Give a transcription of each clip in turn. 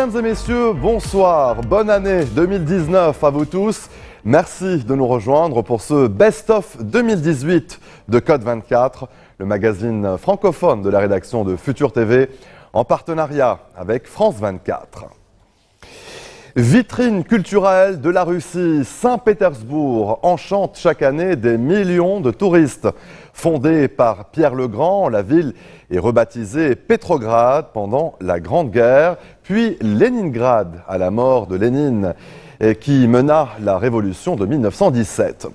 Mesdames et messieurs, bonsoir, bonne année 2019 à vous tous. Merci de nous rejoindre pour ce Best-of 2018 de Code 24, le magazine francophone de la rédaction de Futur TV, en partenariat avec France 24. Vitrine culturelle de la Russie, Saint-Pétersbourg enchante chaque année des millions de touristes. Fondée par Pierre le Grand, la ville est rebaptisée Pétrograd pendant la Grande Guerre, puis Léningrad à la mort de Lénine, qui mena la révolution de 1917.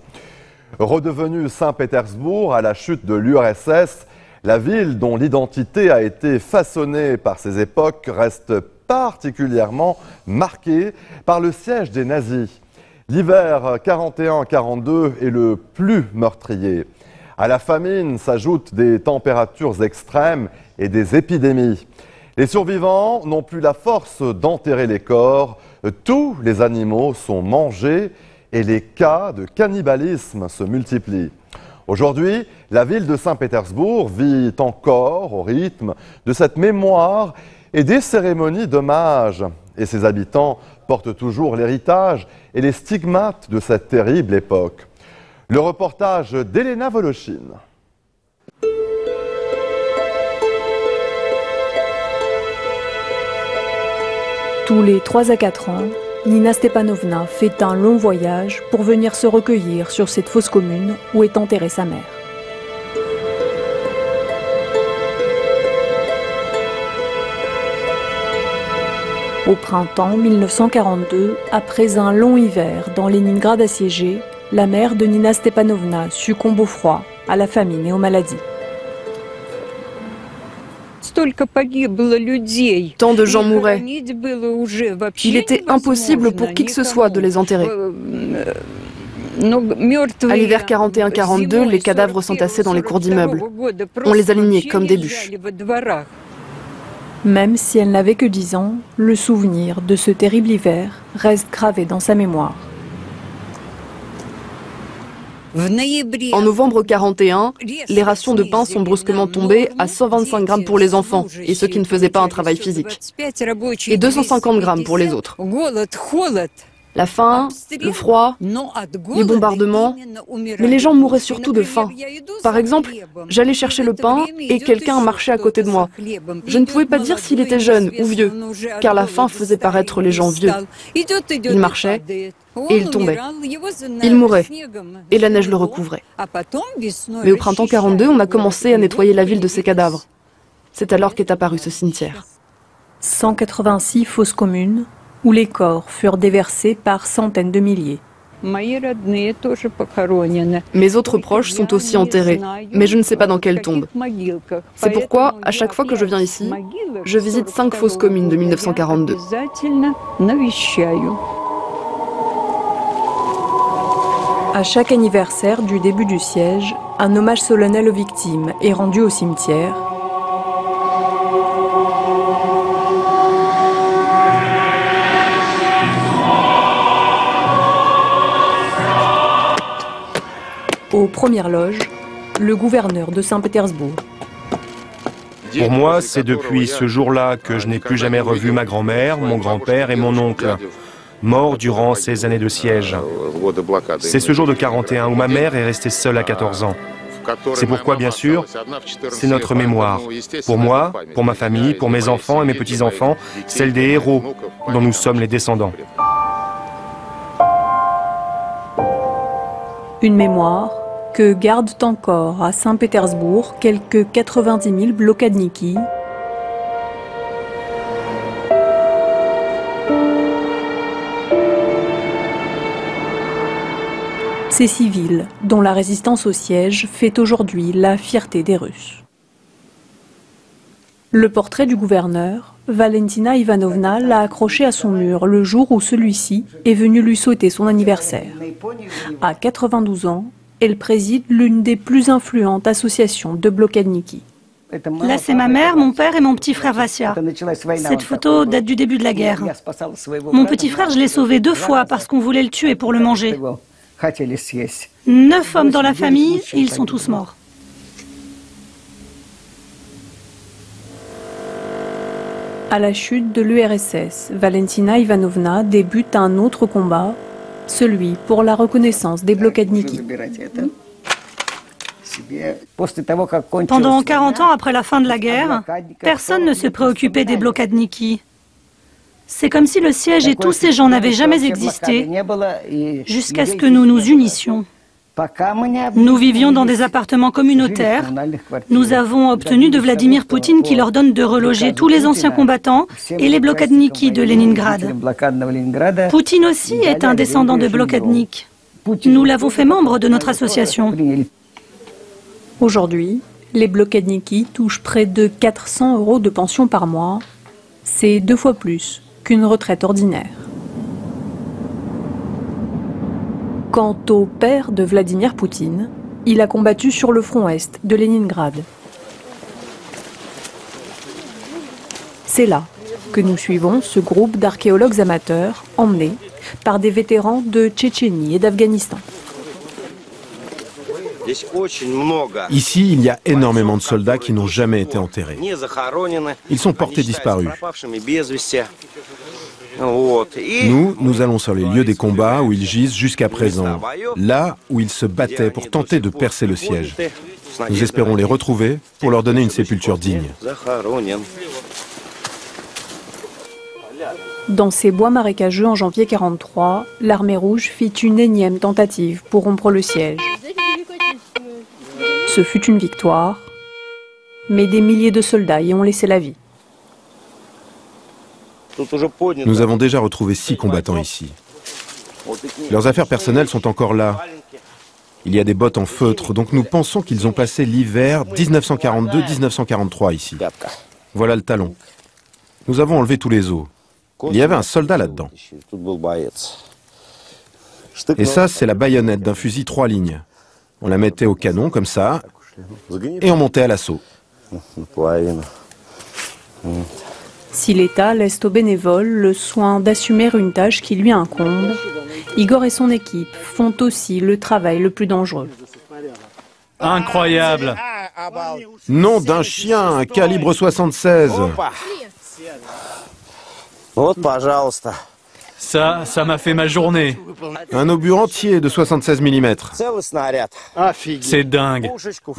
Redevenue Saint-Pétersbourg à la chute de l'URSS, la ville dont l'identité a été façonnée par ces époques reste particulièrement marquée par le siège des nazis. L'hiver 41-42 est le plus meurtrier. À la famine s'ajoutent des températures extrêmes et des épidémies. Les survivants n'ont plus la force d'enterrer les corps. Tous les animaux sont mangés et les cas de cannibalisme se multiplient. Aujourd'hui, la ville de Saint-Pétersbourg vit encore au rythme de cette mémoire et des cérémonies d'hommage. Et ses habitants portent toujours l'héritage et les stigmates de cette terrible époque. Le reportage d'Elena Volochine. Tous les 3 à 4 ans, Nina Stepanovna fait un long voyage pour venir se recueillir sur cette fosse commune où est enterrée sa mère. Au printemps 1942, après un long hiver dans Léningrad assiégé, la mère de Nina Stepanovna succombe au froid, à la famine et aux maladies. Tant de gens mouraient. Il était impossible pour qui que ce soit de les enterrer. À l'hiver 41-42, les cadavres s'entassaient dans les cours d'immeubles. On les alignait comme des bûches. Même si elle n'avait que 10 ans, le souvenir de ce terrible hiver reste gravé dans sa mémoire. En novembre 41, les rations de pain sont brusquement tombées à 125 grammes pour les enfants et ceux qui ne faisaient pas un travail physique, et 250 grammes pour les autres. La faim, le froid, les bombardements, mais les gens mouraient surtout de faim. Par exemple, j'allais chercher le pain et quelqu'un marchait à côté de moi. Je ne pouvais pas dire s'il était jeune ou vieux, car la faim faisait paraître les gens vieux. Il marchait et il tombait. Il mourait et la neige le recouvrait. Mais au printemps 42, on a commencé à nettoyer la ville de ses cadavres. C'est alors qu'est apparu ce cimetière. 186 fosses communes, où les corps furent déversés par centaines de milliers. Mes autres proches sont aussi enterrés, mais je ne sais pas dans quelle tombe. C'est pourquoi, à chaque fois que je viens ici, je visite 5 fosses communes de 1942. À chaque anniversaire du début du siège, un hommage solennel aux victimes est rendu au cimetière. Aux premières loges, le gouverneur de Saint-Pétersbourg. Pour moi, c'est depuis ce jour-là que je n'ai plus jamais revu ma grand-mère, mon grand-père et mon oncle, morts durant ces années de siège. C'est ce jour de 41 où ma mère est restée seule à 14 ans. C'est pourquoi, bien sûr, c'est notre mémoire. Pour moi, pour ma famille, pour mes enfants et mes petits-enfants, celle des héros dont nous sommes les descendants. Une mémoire que gardent encore à Saint-Pétersbourg quelques 90 000 blokadniki, ces civils dont la résistance au siège fait aujourd'hui la fierté des Russes. Le portrait du gouverneur, Valentina Ivanovna l'a accroché à son mur le jour où celui-ci est venu lui souhaiter son anniversaire. À 92 ans, elle préside l'une des plus influentes associations de blokadniki. Là, c'est ma mère, mon père et mon petit frère Vassia. Cette photo date du début de la guerre. Mon petit frère, je l'ai sauvé 2 fois parce qu'on voulait le tuer pour le manger. 9 hommes dans la famille, et ils sont tous morts. À la chute de l'URSS, Valentina Ivanovna débute un autre combat, celui pour la reconnaissance des blokadniki. Pendant 40 ans après la fin de la guerre, personne ne se préoccupait des blokadniki. C'est comme si le siège et tous ces gens n'avaient jamais existé, jusqu'à ce que nous nous unissions. Nous vivions dans des appartements communautaires. Nous avons obtenu de Vladimir Poutine qu'il ordonne de reloger tous les anciens combattants et les blokadniki de Leningrad. Poutine aussi est un descendant de blokadnik. Nous l'avons fait membre de notre association. Aujourd'hui, les blokadniki touchent près de 400 € de pension par mois. C'est 2 fois plus qu'une retraite ordinaire. Quant au père de Vladimir Poutine, il a combattu sur le front est de Leningrad. C'est là que nous suivons ce groupe d'archéologues amateurs emmenés par des vétérans de Tchétchénie et d'Afghanistan. Ici, il y a énormément de soldats qui n'ont jamais été enterrés. Ils sont portés disparus. Nous allons sur les lieux des combats où ils gisent jusqu'à présent, là où ils se battaient pour tenter de percer le siège. Nous espérons les retrouver pour leur donner une sépulture digne. Dans ces bois marécageux en janvier 1943, l'armée rouge fit une énième tentative pour rompre le siège. Ce fut une victoire, mais des milliers de soldats y ont laissé la vie. Nous avons déjà retrouvé 6 combattants ici. Leurs affaires personnelles sont encore là. Il y a des bottes en feutre, donc nous pensons qu'ils ont passé l'hiver 1942-1943 ici. Voilà le talon. Nous avons enlevé tous les os. Il y avait un soldat là-dedans. Et ça, c'est la baïonnette d'un fusil 3 lignes. On la mettait au canon, comme ça, et on montait à l'assaut. Si l'État laisse aux bénévoles le soin d'assumer une tâche qui lui incombe, Igor et son équipe font aussi le travail le plus dangereux. Incroyable! Nom d'un chien, un calibre 76. Ça m'a fait ma journée. Un obus entier de 76 mm. C'est dingue.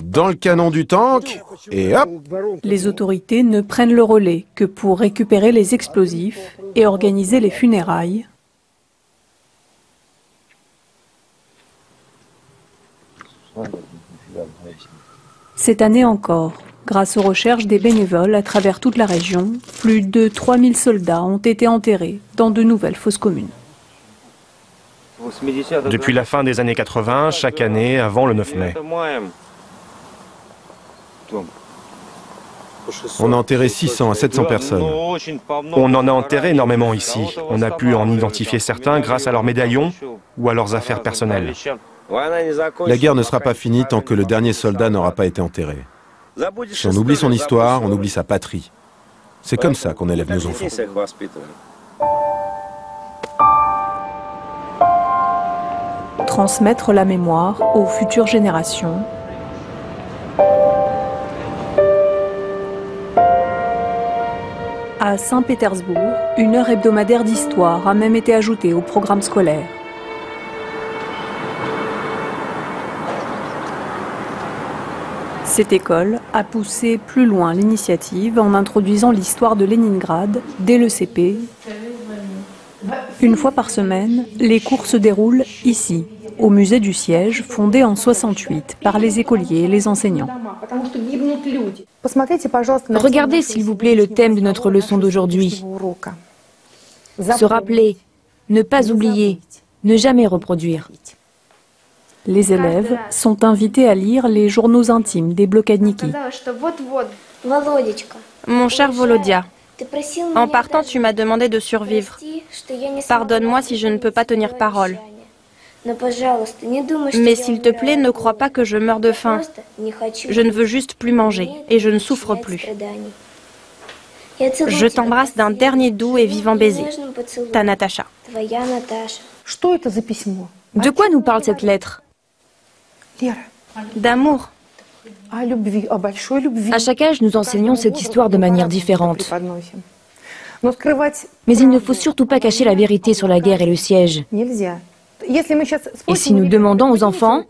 Dans le canon du tank, et hop! Les autorités ne prennent le relais que pour récupérer les explosifs et organiser les funérailles. Cette année encore, grâce aux recherches des bénévoles à travers toute la région, plus de 3000 soldats ont été enterrés dans de nouvelles fosses communes. Depuis la fin des années 80, chaque année, avant le 9 mai. On a enterré 600 à 700 personnes. On en a enterré énormément ici. On a pu en identifier certains grâce à leurs médaillons ou à leurs affaires personnelles. La guerre ne sera pas finie tant que le dernier soldat n'aura pas été enterré. Si on oublie son histoire, on oublie sa patrie. C'est comme ça qu'on élève nos enfants. Transmettre la mémoire aux futures générations. À Saint-Pétersbourg, une heure hebdomadaire d'histoire a même été ajoutée au programme scolaire. Cette école a poussé plus loin l'initiative en introduisant l'histoire de Leningrad dès le CP. Une fois par semaine, les cours se déroulent ici, au musée du siège, fondé en 68 par les écoliers et les enseignants. Regardez s'il vous plaît le thème de notre leçon d'aujourd'hui. Se rappeler, ne pas oublier, ne jamais reproduire. Les élèves sont invités à lire les journaux intimes des blokadniki. Mon cher Volodia, en partant, tu m'as demandé de survivre. Pardonne-moi si je ne peux pas tenir parole. Mais s'il te plaît, ne crois pas que je meurs de faim. Je ne veux juste plus manger et je ne souffre plus. Je t'embrasse d'un dernier doux et vivant baiser. Ta Natacha. De quoi nous parle cette lettre? D'amour. À chaque âge, nous enseignons cette histoire de manière différente. Mais il ne faut surtout pas cacher la vérité sur la guerre et le siège. Et si nous demandons aux enfants,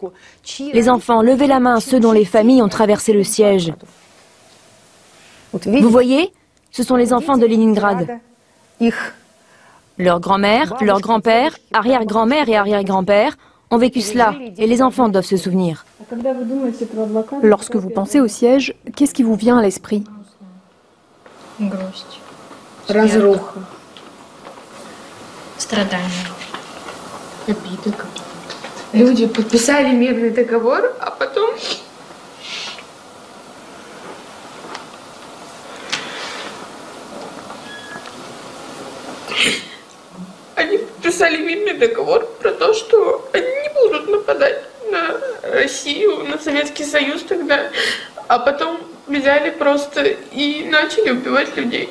les enfants, levez la main, ceux dont les familles ont traversé le siège. Vous voyez, ce sont les enfants de Leningrad. Leur grand-mère, leur grand-père, arrière-grand-mère et arrière-grand-père ont vécu cela, et les enfants doivent se souvenir. Lorsque vous pensez au siège, qu'est-ce qui vous vient à l'esprit? Разруха, страдания, обида. Люди подписали мирный договор, а потом они подписали мирный договор про то, что они не будут нападать на Россию, на Советский Союз тогда, а потом взяли просто и начали убивать людей.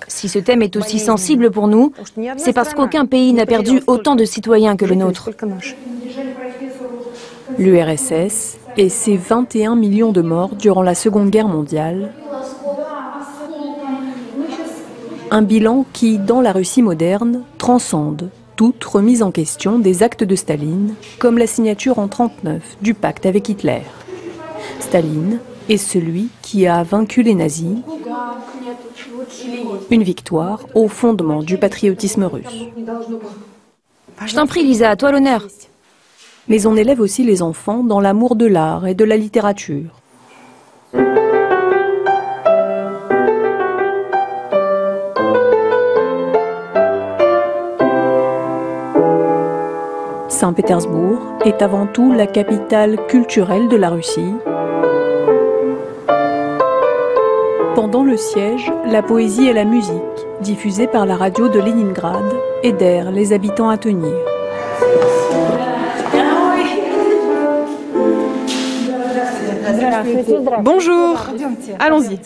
Si ce thème est aussi sensible pour nous, c'est parce qu'aucun pays n'a perdu autant de citoyens que le nôtre. L'URSS et ses 21 millions de morts durant la Seconde Guerre mondiale. Un bilan qui, dans la Russie moderne, transcende toute remise en question des actes de Staline, comme la signature en 1939 du pacte avec Hitler. Staline est celui qui a vaincu les nazis, une victoire au fondement du patriotisme russe. Je t'en prie, Lisa, à toi l'honneur. Mais on élève aussi les enfants dans l'amour de l'art et de la littérature. Saint-Pétersbourg est avant tout la capitale culturelle de la Russie. Pendant le siège, la poésie et la musique, diffusées par la radio de Leningrad, aidèrent les habitants à tenir. Bonjour, allons-y.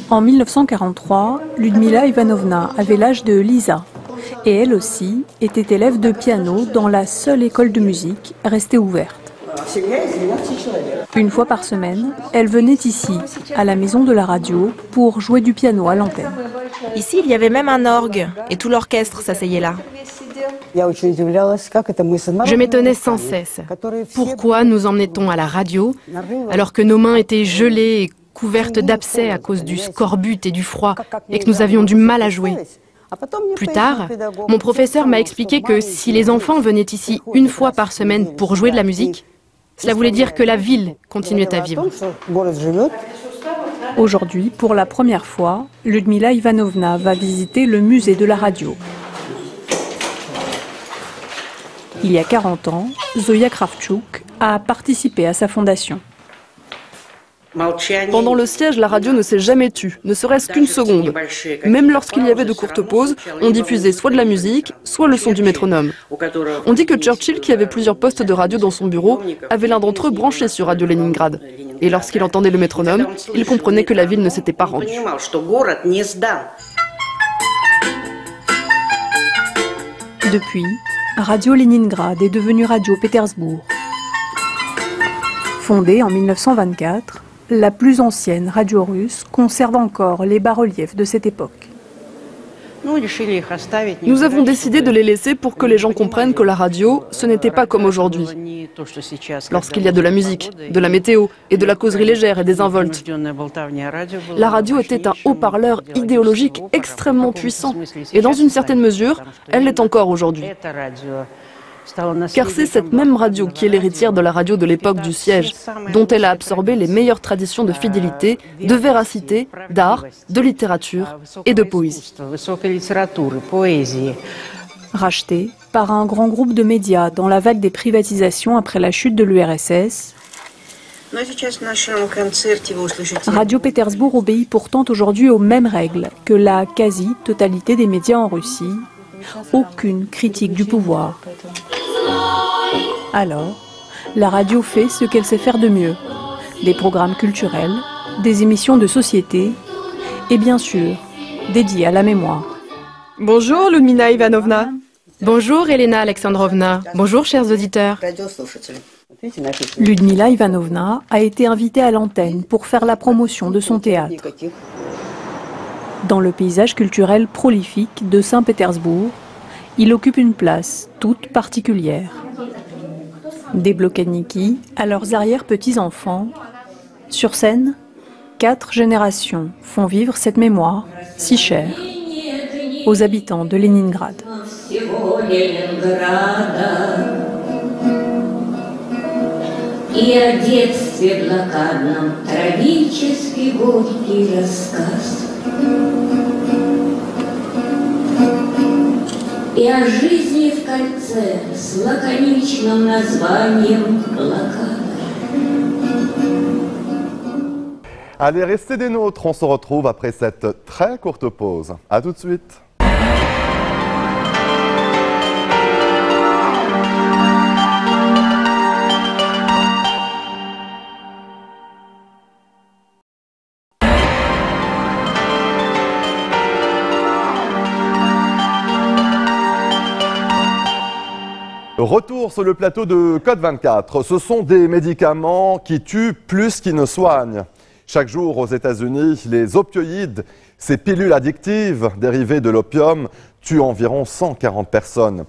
En 1943, Ludmila Ivanovna avait l'âge de Lisa. Et elle aussi était élève de piano dans la seule école de musique restée ouverte. Une fois par semaine, elle venait ici, à la maison de la radio, pour jouer du piano à l'antenne. Ici, il y avait même un orgue, et tout l'orchestre s'asseyait là. Je m'étonnais sans cesse. Pourquoi nous emmenait-on à la radio alors que nos mains étaient gelées et couvertes d'abcès à cause du scorbut et du froid et que nous avions du mal à jouer? Plus tard, mon professeur m'a expliqué que si les enfants venaient ici une fois par semaine pour jouer de la musique, cela voulait dire que la ville continuait à vivre. Aujourd'hui, pour la première fois, Ludmila Ivanovna va visiter le musée de la radio. Il y a 40 ans, Zoya Kravchuk a participé à sa fondation. Pendant le siège, la radio ne s'est jamais tue, ne serait-ce qu'une seconde. Même lorsqu'il y avait de courtes pauses, on diffusait soit de la musique, soit le son du métronome. On dit que Churchill, qui avait plusieurs postes de radio dans son bureau, avait l'un d'entre eux branché sur Radio Leningrad. Et lorsqu'il entendait le métronome, il comprenait que la ville ne s'était pas rendue. Depuis, Radio Leningrad est devenue Radio Pétersbourg. Fondée en 1924, la plus ancienne radio russe conserve encore les bas-reliefs de cette époque. Nous avons décidé de les laisser pour que les gens comprennent que la radio, ce n'était pas comme aujourd'hui. Lorsqu'il y a de la musique, de la météo et de la causerie légère et des involtes. La radio était un haut-parleur idéologique extrêmement puissant et dans une certaine mesure, elle l'est encore aujourd'hui. Car c'est cette même radio qui est l'héritière de la radio de l'époque du siège, dont elle a absorbé les meilleures traditions de fidélité, de véracité, d'art, de littérature et de poésie. Rachetée par un grand groupe de médias dans la vague des privatisations après la chute de l'URSS, Radio Pétersbourg obéit pourtant aujourd'hui aux mêmes règles que la quasi-totalité des médias en Russie. Aucune critique du pouvoir. Alors, la radio fait ce qu'elle sait faire de mieux. Des programmes culturels, des émissions de société et bien sûr, dédiées à la mémoire. Bonjour Ludmila Ivanovna. Bonjour Elena Alexandrovna. Bonjour chers auditeurs. Ludmila Ivanovna a été invitée à l'antenne pour faire la promotion de son théâtre. Dans le paysage culturel prolifique de Saint-Pétersbourg, il occupe une place toute particulière. Des Blokadniki à leurs arrière-petits-enfants, sur scène, 4 générations font vivre cette mémoire si chère aux habitants de Leningrad. И о детстве блокадном трагический горький рассказ. И о жизни в кольце с лаконичным названием блокада. Allez, restez des nôtres, on se retrouve après cette très courte pause. A tout de suite. Retour sur le plateau de Code 24. Ce sont des médicaments qui tuent plus qu'ils ne soignent. Chaque jour aux États-Unis, les opioïdes, ces pilules addictives dérivées de l'opium, tuent environ 140 personnes.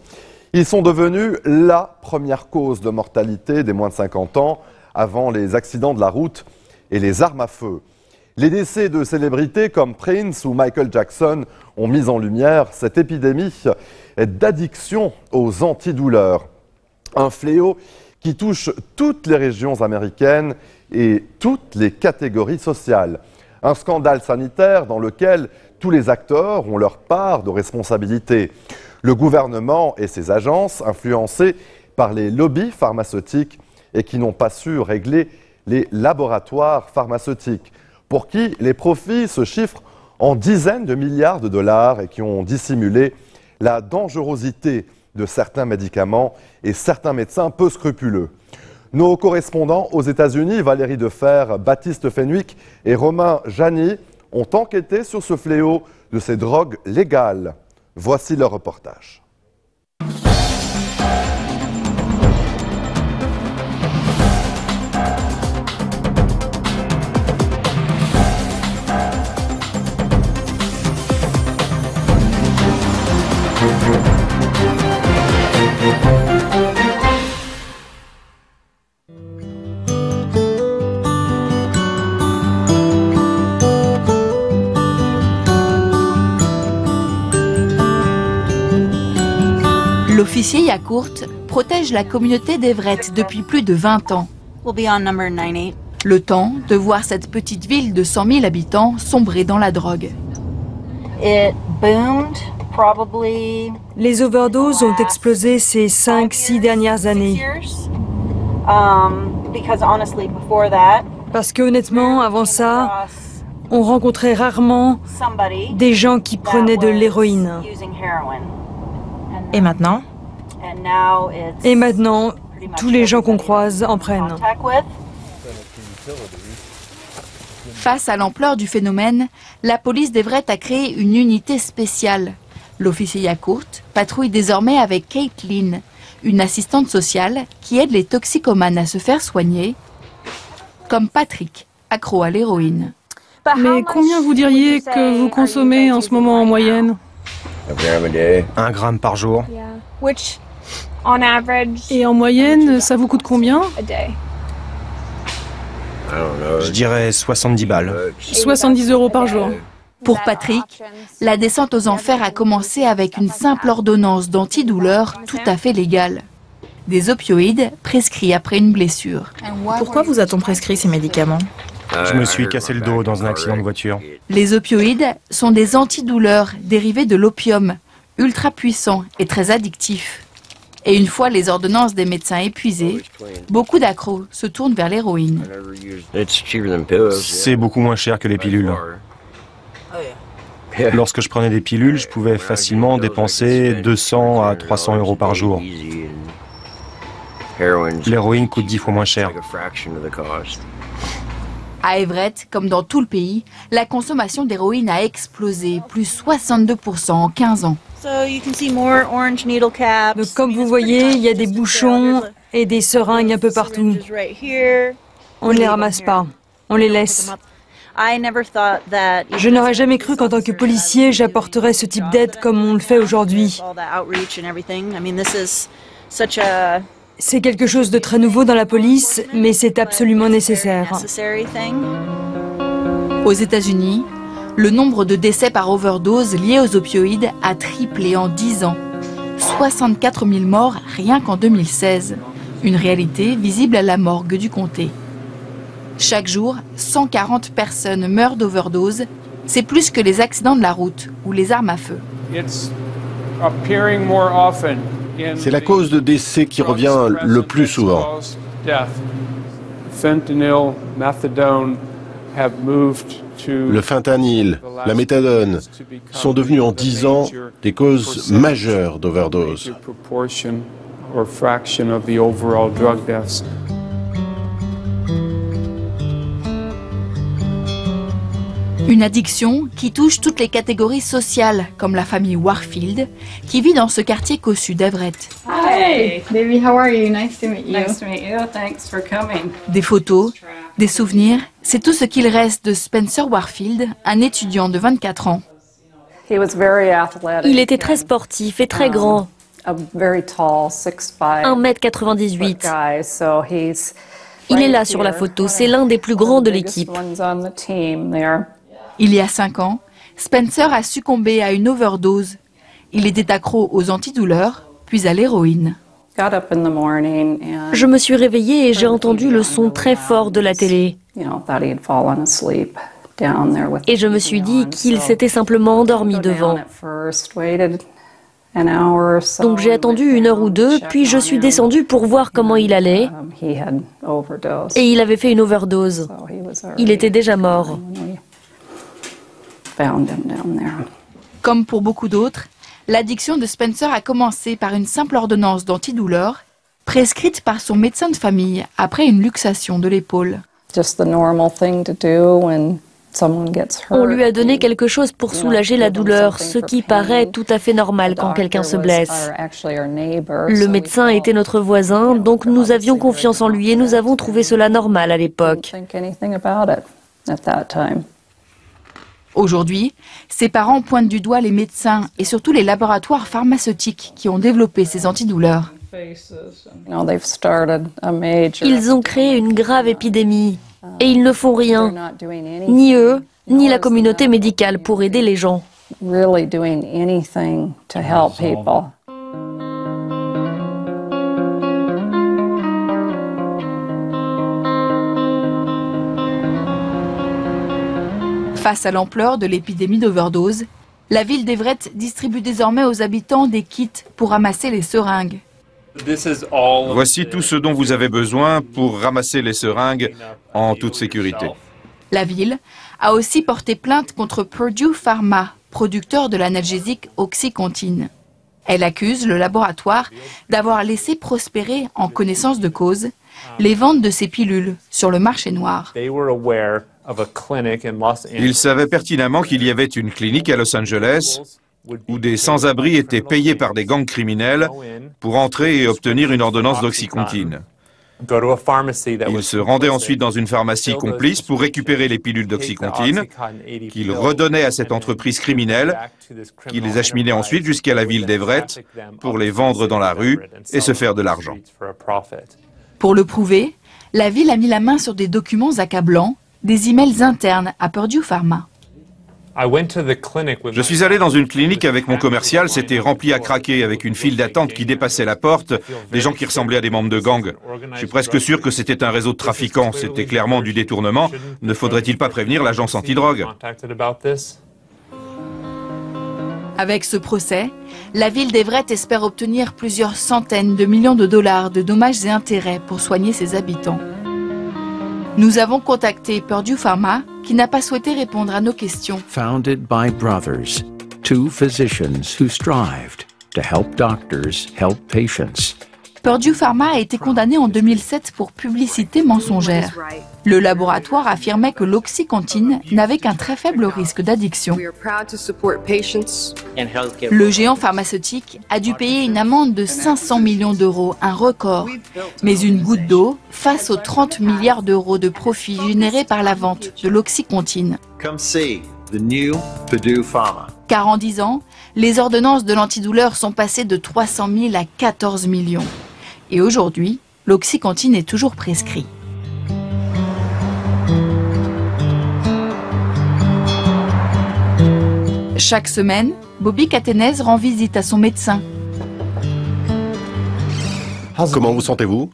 Ils sont devenus la première cause de mortalité des moins de 50 ans avant les accidents de la route et les armes à feu. Les décès de célébrités comme Prince ou Michael Jackson ont mis en lumière cette épidémie d'addiction aux antidouleurs. Un fléau qui touche toutes les régions américaines et toutes les catégories sociales. Un scandale sanitaire dans lequel tous les acteurs ont leur part de responsabilité. Le gouvernement et ses agences influencées par les lobbies pharmaceutiques et qui n'ont pas su régler les laboratoires pharmaceutiques, pour qui les profits se chiffrent en dizaines de milliards de dollars et qui ont dissimulé la dangerosité de certains médicaments et certains médecins peu scrupuleux. Nos correspondants aux États-Unis, Valérie Defer, Baptiste Fenwick et Romain Jani, ont enquêté sur ce fléau de ces drogues légales. Voici leur reportage. L'officier Yakourt protège la communauté d'Everett depuis plus de 20 ans. Le temps de voir cette petite ville de 100 000 habitants sombrer dans la drogue. Les overdoses ont explosé ces 5-6 dernières années. Parce que honnêtement, avant ça, on rencontrait rarement des gens qui prenaient de l'héroïne. Et maintenant ? Et maintenant, tous les gens qu'on croise en prennent. Face à l'ampleur du phénomène, la police d'Everett a créé une unité spéciale. L'officier Yakourt patrouille désormais avec Kate Lynn, une assistante sociale qui aide les toxicomanes à se faire soigner, comme Patrick, accro à l'héroïne. Mais combien vous diriez que vous consommez en ce moment en moyenne ? 1 gramme par jour. Et en moyenne, ça vous coûte combien ? Je dirais 70 balles. 70 € par jour. Pour Patrick, la descente aux enfers a commencé avec une simple ordonnance d'antidouleur tout à fait légale. Des opioïdes prescrits après une blessure. Pourquoi vous a-t-on prescrit ces médicaments ? Je me suis cassé le dos dans un accident de voiture. Les opioïdes sont des antidouleurs dérivés de l'opium, ultra puissants et très addictifs. Et une fois les ordonnances des médecins épuisées, beaucoup d'accros se tournent vers l'héroïne. C'est beaucoup moins cher que les pilules. Lorsque je prenais des pilules, je pouvais facilement dépenser 200 à 300 € par jour. L'héroïne coûte 10 fois moins cher. À Everett, comme dans tout le pays, la consommation d'héroïne a explosé, plus 62% en 15 ans. Donc, comme vous voyez, il y a des bouchons et des seringues un peu partout. On ne les ramasse pas, on les laisse. Je n'aurais jamais cru qu'en tant que policier, j'apporterais ce type d'aide comme on le fait aujourd'hui. C'est quelque chose de très nouveau dans la police, mais c'est absolument nécessaire. Aux États-Unis, le nombre de décès par overdose liés aux opioïdes a triplé en 10 ans. 64 000 morts rien qu'en 2016. Une réalité visible à la morgue du comté. Chaque jour, 140 personnes meurent d'overdose. C'est plus que les accidents de la route ou les armes à feu. C'est la cause de décès qui revient le plus souvent. Le fentanyl, la méthadone sont devenus en 10 ans des causes majeures d'overdose. Une addiction qui touche toutes les catégories sociales, comme la famille Warfield, qui vit dans ce quartier cossu d'Everett. Hi, baby, how are you? Nice to meet you. Nice to meet you. Thanks for coming. Des photos, des souvenirs, c'est tout ce qu'il reste de Spencer Warfield, un étudiant de 24 ans. Il était très sportif et très grand. 1m98. Il est là sur la photo, c'est l'un des plus grands de l'équipe. Il y a 5 ans, Spencer a succombé à une overdose. Il était accro aux antidouleurs, puis à l'héroïne. Je me suis réveillée et j'ai entendu le son très fort de la télé. Et je me suis dit qu'il s'était simplement endormi devant. Donc j'ai attendu 1 heure ou 2, puis je suis descendue pour voir comment il allait. Et il avait fait une overdose. Il était déjà mort. Comme pour beaucoup d'autres, l'addiction de Spencer a commencé par une simple ordonnance d'antidouleur, prescrite par son médecin de famille après une luxation de l'épaule. On lui a donné quelque chose pour soulager la douleur, ce qui paraît tout à fait normal quand quelqu'un se blesse. Le médecin était notre voisin, donc nous avions confiance en lui et nous avons trouvé cela normal à l'époque. Aujourd'hui, ses parents pointent du doigt les médecins et surtout les laboratoires pharmaceutiques qui ont développé ces antidouleurs. Ils ont créé une grave épidémie et ils ne font rien, ni eux, ni la communauté médicale pour aider les gens. Face à l'ampleur de l'épidémie d'overdose, la ville d'Everett distribue désormais aux habitants des kits pour ramasser les seringues. Voici tout ce dont vous avez besoin pour ramasser les seringues en toute sécurité. La ville a aussi porté plainte contre Purdue Pharma, producteur de l'analgésique Oxycontin. Elle accuse le laboratoire d'avoir laissé prospérer, en connaissance de cause, les ventes de ces pilules sur le marché noir. Ils savaient pertinemment qu'il y avait une clinique à Los Angeles où des sans-abri étaient payés par des gangs criminels pour entrer et obtenir une ordonnance d'Oxycontin. Ils se rendaient ensuite dans une pharmacie complice pour récupérer les pilules d'Oxycontin qu'ils redonnaient à cette entreprise criminelle qui les acheminait ensuite jusqu'à la ville d'Everett pour les vendre dans la rue et se faire de l'argent. Pour le prouver, la ville a mis la main sur des documents accablants, des emails internes à Purdue Pharma. Je suis allé dans une clinique avec mon commercial, c'était rempli à craquer avec une file d'attente qui dépassait la porte, des gens qui ressemblaient à des membres de gang. Je suis presque sûr que c'était un réseau de trafiquants, c'était clairement du détournement. Ne faudrait-il pas prévenir l'agence antidrogue? Avec ce procès, la ville d'Everett espère obtenir plusieurs centaines de millions de dollars de dommages et intérêts pour soigner ses habitants. Nous avons contacté Purdue Pharma, qui n'a pas souhaité répondre à nos questions. Founded by brothers, 2 physicians who strived to help doctors help patients. Purdue Pharma a été condamné en 2007 pour publicité mensongère. Le laboratoire affirmait que l'oxycontine n'avait qu'un très faible risque d'addiction. Le géant pharmaceutique a dû payer une amende de 500 millions d'euros, un record, mais une goutte d'eau face aux 30 milliards d'euros de profits générés par la vente de l'oxycontine. Car en 10 ans, les ordonnances de l'antidouleur sont passées de 300 000 à 14 millions. Et aujourd'hui, l'oxycontine est toujours prescrit. Chaque semaine, Bobby Catenez rend visite à son médecin. Comment vous sentez-vous?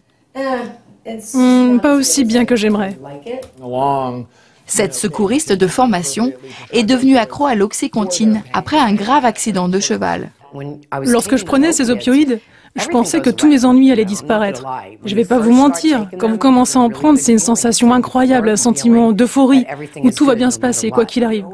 Pas aussi bien que j'aimerais. Cette secouriste de formation est devenue accro à l'oxycontine après un grave accident de cheval. Lorsque je prenais ces opioïdes, je pensais que tous mes ennuis allaient disparaître. Je vais pas vous mentir, quand vous commencez à en prendre, c'est une sensation incroyable, un sentiment d'euphorie, où tout va bien se passer, quoi qu'il arrive.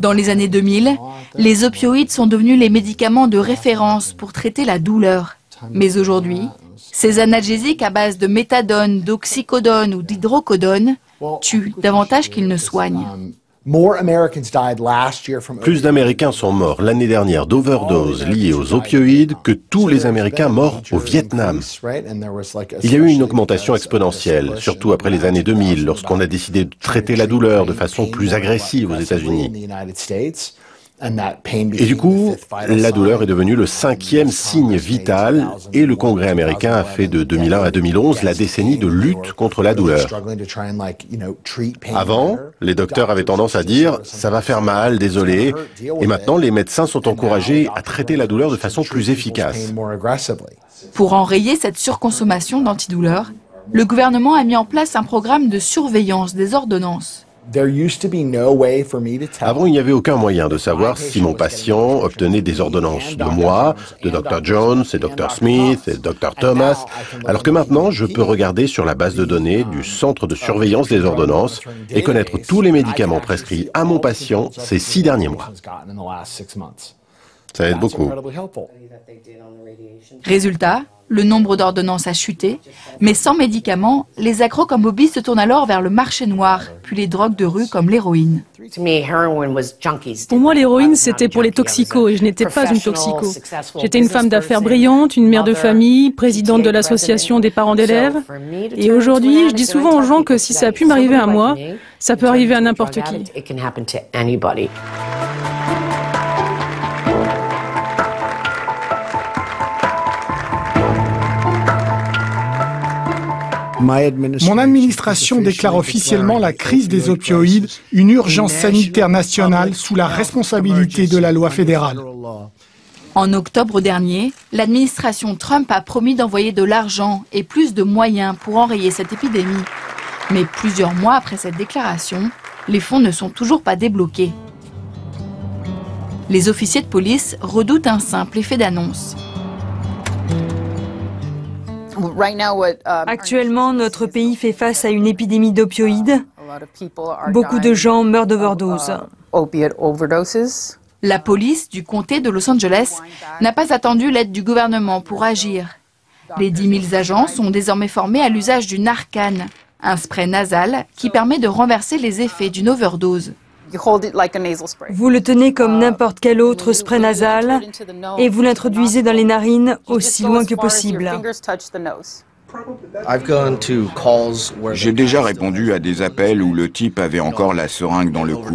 Dans les années 2000, les opioïdes sont devenus les médicaments de référence pour traiter la douleur. Mais aujourd'hui, ces analgésiques à base de méthadone, d'oxycodone ou d'hydrocodone tuent davantage qu'ils ne soignent. Plus d'Américains sont morts l'année dernière d'overdoses liées aux opioïdes que tous les Américains morts au Vietnam. Il y a eu une augmentation exponentielle, surtout après les années 2000, lorsqu'on a décidé de traiter la douleur de façon plus agressive aux États-Unis. Et du coup, la douleur est devenue le 5e signe vital et le Congrès américain a fait de 2001 à 2011 la décennie de lutte contre la douleur. Avant, les docteurs avaient tendance à dire « ça va faire mal, désolé », et maintenant les médecins sont encouragés à traiter la douleur de façon plus efficace. Pour enrayer cette surconsommation d'antidouleurs, le gouvernement a mis en place un programme de surveillance des ordonnances. Avant, il n'y avait aucun moyen de savoir si mon patient obtenait des ordonnances de moi, de Dr. Jones et Dr. Smith et Dr. Thomas, alors que maintenant, je peux regarder sur la base de données du Centre de surveillance des ordonnances et connaître tous les médicaments prescrits à mon patient ces 6 derniers mois. Ça aide beaucoup. Résultat, le nombre d'ordonnances a chuté, mais sans médicaments, les accros comme Bobby se tournent alors vers le marché noir, puis les drogues de rue comme l'héroïne. Pour moi, l'héroïne, c'était pour les toxicos et je n'étais pas une toxico. J'étais une femme d'affaires brillante, une mère de famille, présidente de l'association des parents d'élèves. Et aujourd'hui, je dis souvent aux gens que si ça a pu m'arriver à moi, ça peut arriver à n'importe qui. Mon administration déclare officiellement la crise des opioïdes une urgence sanitaire nationale sous la responsabilité de la loi fédérale. En octobre dernier, l'administration Trump a promis d'envoyer de l'argent et plus de moyens pour enrayer cette épidémie. Mais plusieurs mois après cette déclaration, les fonds ne sont toujours pas débloqués. Les officiers de police redoutent un simple effet d'annonce. Actuellement, notre pays fait face à une épidémie d'opioïdes. Beaucoup de gens meurent d'overdose. La police du comté de Los Angeles n'a pas attendu l'aide du gouvernement pour agir. Les 10 000 agents sont désormais formés à l'usage du Narcan, un spray nasal qui permet de renverser les effets d'une overdose. Vous le tenez comme n'importe quel autre spray nasal et vous l'introduisez dans les narines aussi loin que possible. J'ai déjà répondu à des appels où le type avait encore la seringue dans le cou.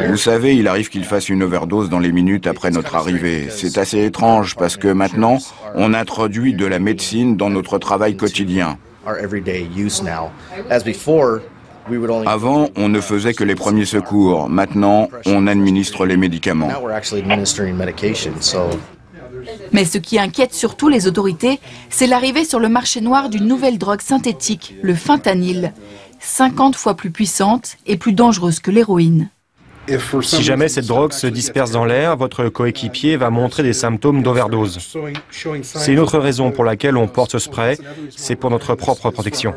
Vous savez, il arrive qu'il fasse une overdose dans les minutes après notre arrivée. C'est assez étrange parce que maintenant, on introduit de la médecine dans notre travail quotidien. Avant, on ne faisait que les premiers secours. Maintenant, on administre les médicaments. Mais ce qui inquiète surtout les autorités, c'est l'arrivée sur le marché noir d'une nouvelle drogue synthétique, le fentanyl, 50 fois plus puissante et plus dangereuse que l'héroïne. Si jamais cette drogue se disperse dans l'air, votre coéquipier va montrer des symptômes d'overdose. C'est une autre raison pour laquelle on porte ce spray, c'est pour notre propre protection.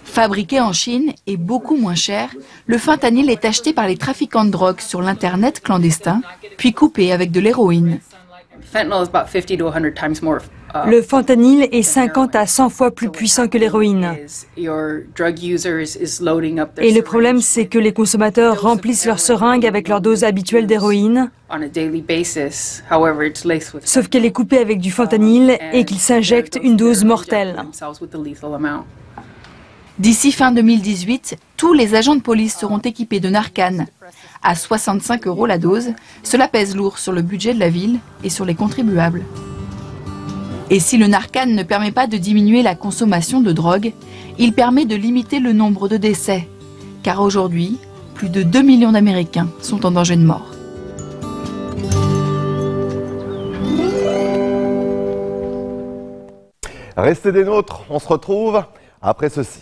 Fabriqué en Chine et beaucoup moins cher, le fentanyl est acheté par les trafiquants de drogue sur l'Internet clandestin, puis coupé avec de l'héroïne. Le fentanyl est 50 à 100 fois plus puissant que l'héroïne. Et le problème, c'est que les consommateurs remplissent leurs seringues avec leur dose habituelle d'héroïne, sauf qu'elle est coupée avec du fentanyl et qu'ils s'injectent une dose mortelle. D'ici fin 2018, tous les agents de police seront équipés de Narcan. À 65 € la dose, cela pèse lourd sur le budget de la ville et sur les contribuables. Et si le Narcan ne permet pas de diminuer la consommation de drogue, il permet de limiter le nombre de décès. Car aujourd'hui, plus de 2 millions d'Américains sont en danger de mort. Restez des nôtres, on se retrouve après ceci.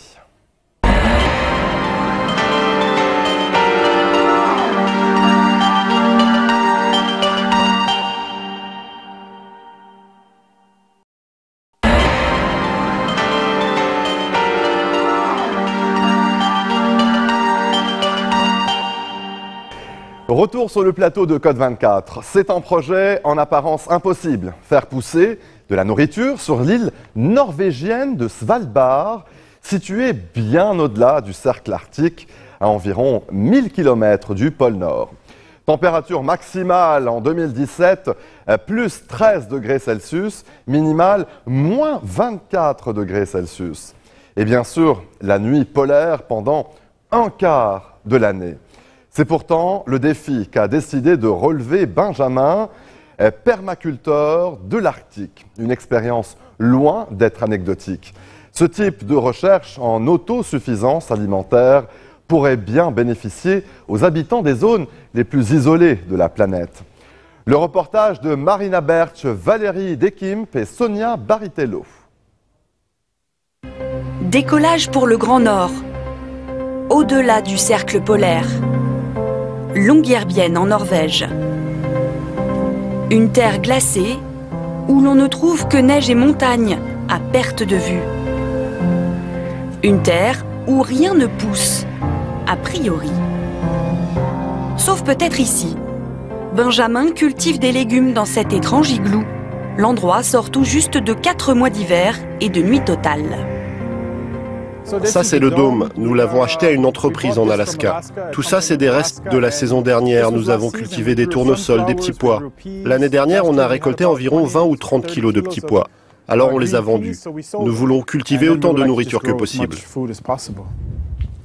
Retour sur le plateau de Code 24. C'est un projet en apparence impossible. Faire pousser de la nourriture sur l'île norvégienne de Svalbard, située bien au-delà du cercle arctique, à environ 1000 km du pôle Nord. Température maximale en 2017, plus 13 degrés Celsius, minimale, moins 24 degrés Celsius. Et bien sûr, la nuit polaire pendant un quart de l'année. C'est pourtant le défi qu'a décidé de relever Benjamin, permaculteur de l'Arctique. Une expérience loin d'être anecdotique. Ce type de recherche en autosuffisance alimentaire pourrait bien bénéficier aux habitants des zones les plus isolées de la planète. Le reportage de Marina Bertsch, Valérie Dekimp et Sonia Baritello. Décollage pour le Grand Nord, au-delà du cercle polaire. Longyearbyen en Norvège. Une terre glacée où l'on ne trouve que neige et montagne à perte de vue. Une terre où rien ne pousse, a priori. Sauf peut-être ici. Benjamin cultive des légumes dans cet étrange igloo. L'endroit sort tout juste de 4 mois d'hiver et de nuit totale. Ça, c'est le dôme. Nous l'avons acheté à une entreprise en Alaska. Tout ça, c'est des restes de la saison dernière. Nous avons cultivé des tournesols, des petits pois. L'année dernière, on a récolté environ 20 ou 30 kilos de petits pois. Alors, on les a vendus. Nous voulons cultiver autant de nourriture que possible.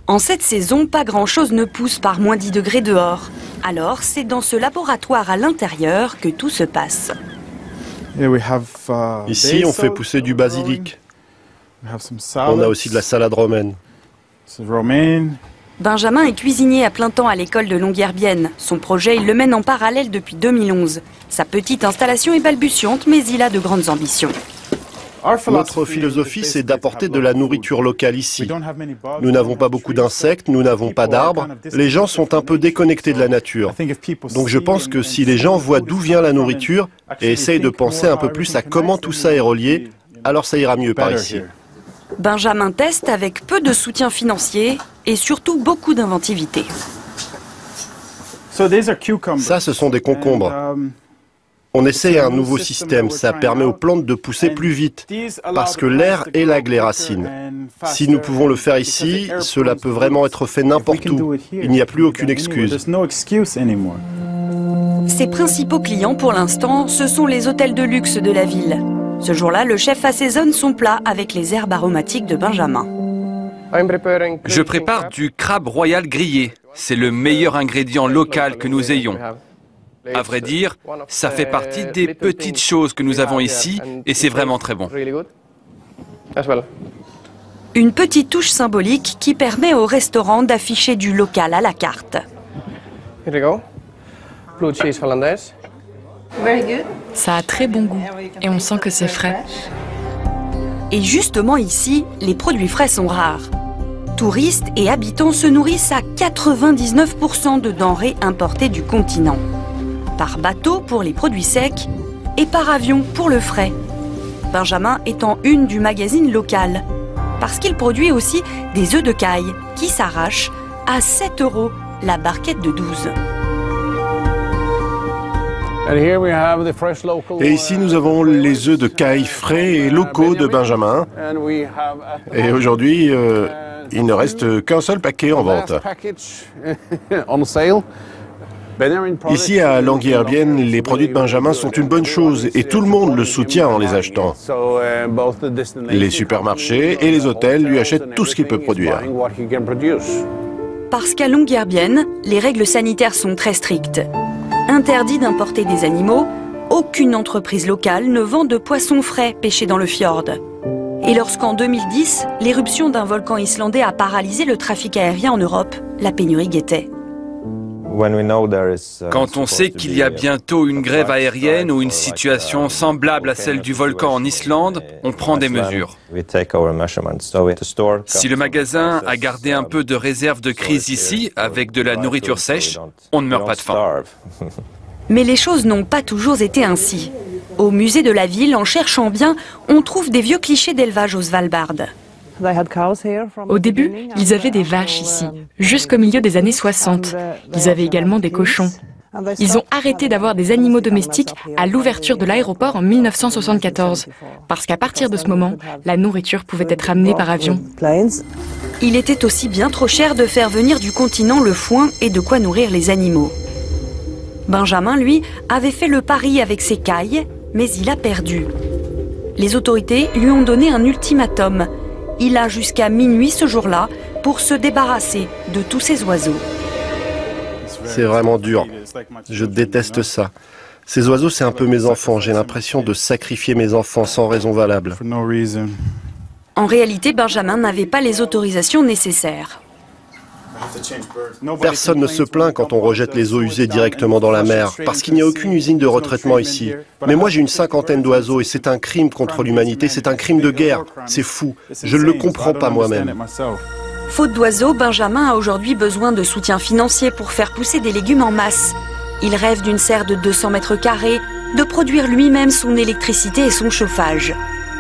En cette saison, pas grand-chose ne pousse par moins 10 degrés dehors. Alors, c'est dans ce laboratoire à l'intérieur que tout se passe. Ici, on fait pousser du basilic. On a aussi de la salade romaine. Benjamin est cuisinier à plein temps à l'école de Longyearbyen. Son projet, il le mène en parallèle depuis 2011. Sa petite installation est balbutiante, mais il a de grandes ambitions. Notre philosophie, c'est d'apporter de la nourriture locale ici. Nous n'avons pas beaucoup d'insectes, nous n'avons pas d'arbres. Les gens sont un peu déconnectés de la nature. Donc je pense que si les gens voient d'où vient la nourriture et essayent de penser un peu plus à comment tout ça est relié, alors ça ira mieux par ici. Benjamin teste avec peu de soutien financier et surtout beaucoup d'inventivité. Ça, ce sont des concombres. On essaye un nouveau système, ça permet aux plantes de pousser plus vite, parce que l'air élague les racines. Si nous pouvons le faire ici, cela peut vraiment être fait n'importe où. Il n'y a plus aucune excuse. Ses principaux clients pour l'instant, ce sont les hôtels de luxe de la ville. Ce jour-là, le chef assaisonne son plat avec les herbes aromatiques de Benjamin. Je prépare du crabe royal grillé. C'est le meilleur ingrédient local que nous ayons. À vrai dire, ça fait partie des petites choses que nous avons ici et c'est vraiment très bon. Une petite touche symbolique qui permet au restaurant d'afficher du local à la carte. Ça a très bon goût et on sent que c'est frais. Et justement ici, les produits frais sont rares. Touristes et habitants se nourrissent à 99% de denrées importées du continent. Par bateau pour les produits secs et par avion pour le frais. Benjamin est en une du magazine local, parce qu'il produit aussi des œufs de caille qui s'arrachent à 7 € la barquette de 12. Et ici, nous avons les œufs de caille frais et locaux de Benjamin. Et aujourd'hui, il ne reste qu'un seul paquet en vente. Ici, à Languiherbienne, les produits de Benjamin sont une bonne chose et tout le monde le soutient en les achetant. Les supermarchés et les hôtels lui achètent tout ce qu'il peut produire. Parce qu'à Longyearbyen, les règles sanitaires sont très strictes. Interdit d'importer des animaux, aucune entreprise locale ne vend de poissons frais pêchés dans le fjord. Et lorsqu'en 2010, l'éruption d'un volcan islandais a paralysé le trafic aérien en Europe, la pénurie guettait. Quand on sait qu'il y a bientôt une grève aérienne ou une situation semblable à celle du volcan en Islande, on prend des mesures. Si le magasin a gardé un peu de réserve de crise ici, avec de la nourriture sèche, on ne meurt pas de faim. Mais les choses n'ont pas toujours été ainsi. Au musée de la ville, en cherchant bien, on trouve des vieux clichés d'élevage au Svalbard. Au début, ils avaient des vaches ici, jusqu'au milieu des années 60. Ils avaient également des cochons. Ils ont arrêté d'avoir des animaux domestiques à l'ouverture de l'aéroport en 1974, parce qu'à partir de ce moment, la nourriture pouvait être amenée par avion. Il était aussi bien trop cher de faire venir du continent le foin et de quoi nourrir les animaux. Benjamin, lui, avait fait le pari avec ses cailles, mais il a perdu. Les autorités lui ont donné un ultimatum. Il a jusqu'à minuit ce jour-là pour se débarrasser de tous ces oiseaux. C'est vraiment dur. Je déteste ça. Ces oiseaux, c'est un peu mes enfants. J'ai l'impression de sacrifier mes enfants sans raison valable. En réalité, Benjamin n'avait pas les autorisations nécessaires. Personne ne se plaint quand on rejette les eaux usées directement dans la mer, parce qu'il n'y a aucune usine de retraitement ici. Mais moi j'ai une 50aine d'oiseaux et c'est un crime contre l'humanité, c'est un crime de guerre. C'est fou. Je ne le comprends pas moi-même. Faute d'oiseaux, Benjamin a aujourd'hui besoin de soutien financier pour faire pousser des légumes en masse. Il rêve d'une serre de 200 mètres carrés, de produire lui-même son électricité et son chauffage.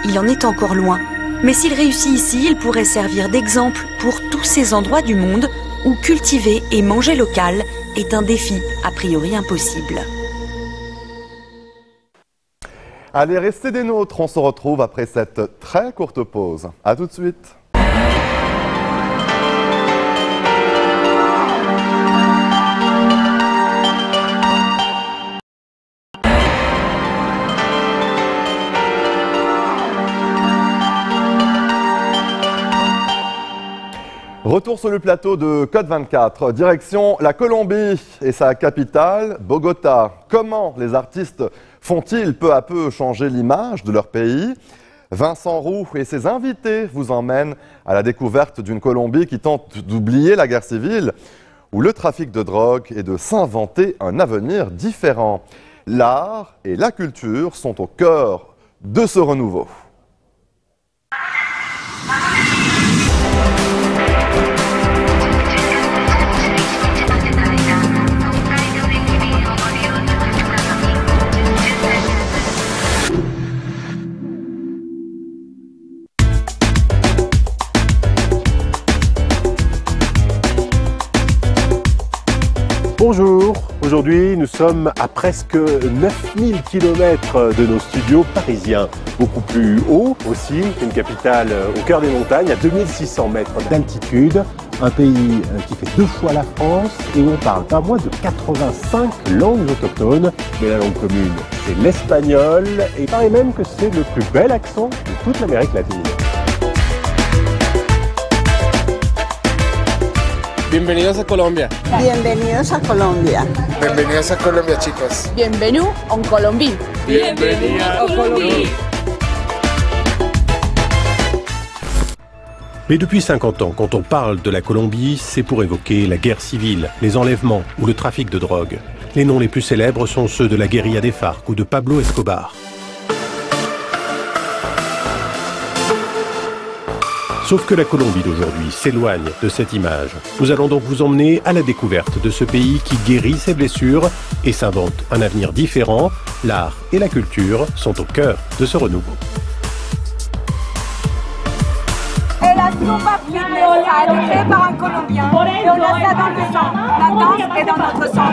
Il en est encore loin. Mais s'il réussit ici, il pourrait servir d'exemple pour tous ces endroits du monde où cultiver et manger local est un défi a priori impossible. Allez, restez des nôtres, on se retrouve après cette très courte pause. A tout de suite. Retour sur le plateau de Code 24, direction la Colombie et sa capitale, Bogota. Comment les artistes font-ils peu à peu changer l'image de leur pays? Vincent Roux et ses invités vous emmènent à la découverte d'une Colombie qui tente d'oublier la guerre civile, où le trafic de drogue et de s'inventer un avenir différent. L'art et la culture sont au cœur de ce renouveau. Bonjour, aujourd'hui nous sommes à presque 9000 km de nos studios parisiens. Beaucoup plus haut aussi, une capitale au cœur des montagnes, à 2600 mètres d'altitude. Un pays qui fait 2 fois la France et où on parle pas moins de 85 langues autochtones. Mais la langue commune, c'est l'espagnol et il paraît même que c'est le plus bel accent de toute l'Amérique latine. Bienvenidos a Colombia. Bienvenidos a Colombia. Bienvenidos a Colombia, chicos. Bienvenue en Colombie. Bienvenue en Colombie. Mais depuis 50 ans, quand on parle de la Colombie, c'est pour évoquer la guerre civile, les enlèvements ou le trafic de drogue. Les noms les plus célèbres sont ceux de la guérilla des FARC ou de Pablo Escobar. Sauf que la Colombie d'aujourd'hui s'éloigne de cette image. Nous allons donc vous emmener à la découverte de ce pays qui guérit ses blessures et s'invente un avenir différent. L'art et la culture sont au cœur de ce renouveau. chanson papier, mais ça a été créé par un Colombien. Et on a ça dans le sang. La danse est dans notre sang.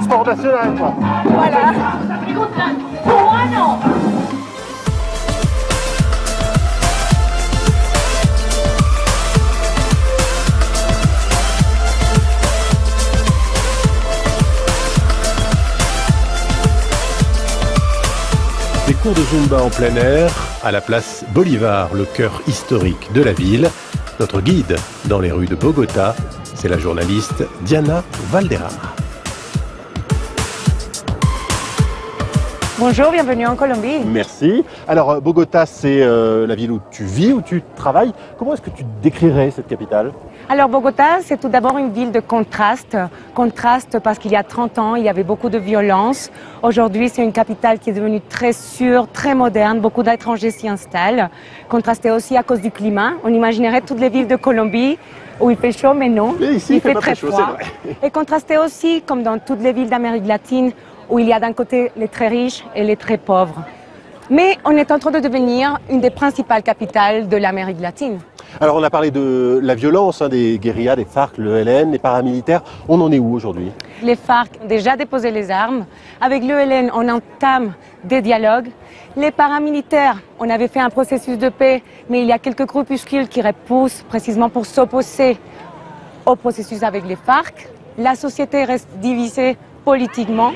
Sport national, quoi. Voilà. Des cours de Zumba en plein air à la place Bolivar, le cœur historique de la ville. Notre guide dans les rues de Bogota, c'est la journaliste Diana Valderrama. Bonjour, bienvenue en Colombie. Merci. Alors Bogota, c'est la ville où tu vis, où tu travailles. Comment est-ce que tu décrirais cette capitale ? Alors Bogota, c'est tout d'abord une ville de contraste. Contraste parce qu'il y a 30 ans, il y avait beaucoup de violence. Aujourd'hui, c'est une capitale qui est devenue très sûre, très moderne. Beaucoup d'étrangers s'y installent. Contrasté aussi à cause du climat. On imaginerait toutes les villes de Colombie où il fait chaud, mais non. Mais ici, il fait pas très chaud, froid. Et contrasté aussi, comme dans toutes les villes d'Amérique latine, où il y a d'un côté les très riches et les très pauvres. Mais on est en train de devenir une des principales capitales de l'Amérique latine. Alors on a parlé de la violence, des guérillas, des FARC, le ELN, les paramilitaires. On en est où aujourd'hui ? Les FARC ont déjà déposé les armes. Avec l'ELN, on entame des dialogues. Les paramilitaires, on avait fait un processus de paix, mais il y a quelques groupuscules qui repoussent précisément pour s'opposer au processus avec les FARC. La société reste divisée politiquement,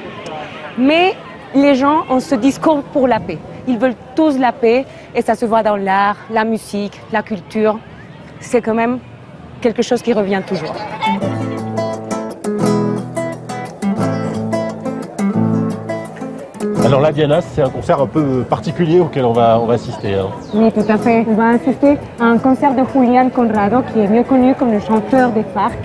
mais les gens ont ce discours pour la paix. Ils veulent tous la paix et ça se voit dans l'art, la musique, la culture. C'est quand même quelque chose qui revient toujours. Alors là, Diana, c'est un concert un peu particulier auquel on va assister. Oui, tout à fait. On va assister à un concert de Julián Conrado, qui est mieux connu comme le chanteur des FARC.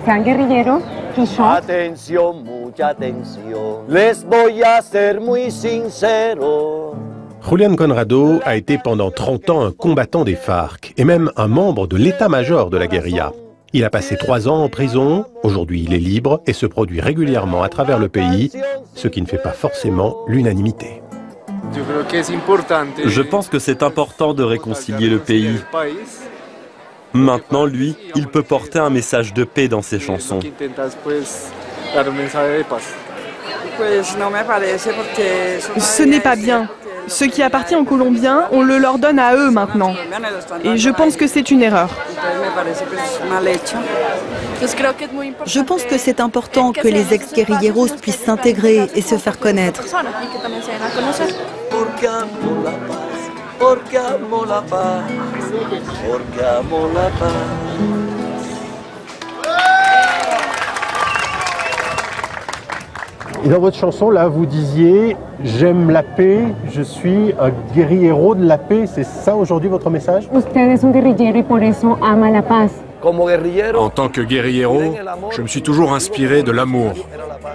C'est un guerrillero qui chante. Attention, mucha atención, les voy a ser muy sincero. Julián Conrado a été pendant 30 ans un combattant des FARC et même un membre de l'état-major de la guérilla. Il a passé 3 ans en prison, aujourd'hui il est libre et se produit régulièrement à travers le pays, ce qui ne fait pas forcément l'unanimité. Je pense que c'est important de réconcilier le pays. Maintenant, lui, il peut porter un message de paix dans ses chansons. Ce n'est pas bien. Ce qui appartient aux Colombiens, on le leur donne à eux maintenant. Et je pense que c'est une erreur. Je pense que c'est important que les ex-guerrilleros puissent s'intégrer et se faire connaître. Et dans votre chanson, là, vous disiez « J'aime la paix, je suis un guerriero de la paix ». C'est ça aujourd'hui votre message ? En tant que guerriero, je me suis toujours inspiré de l'amour.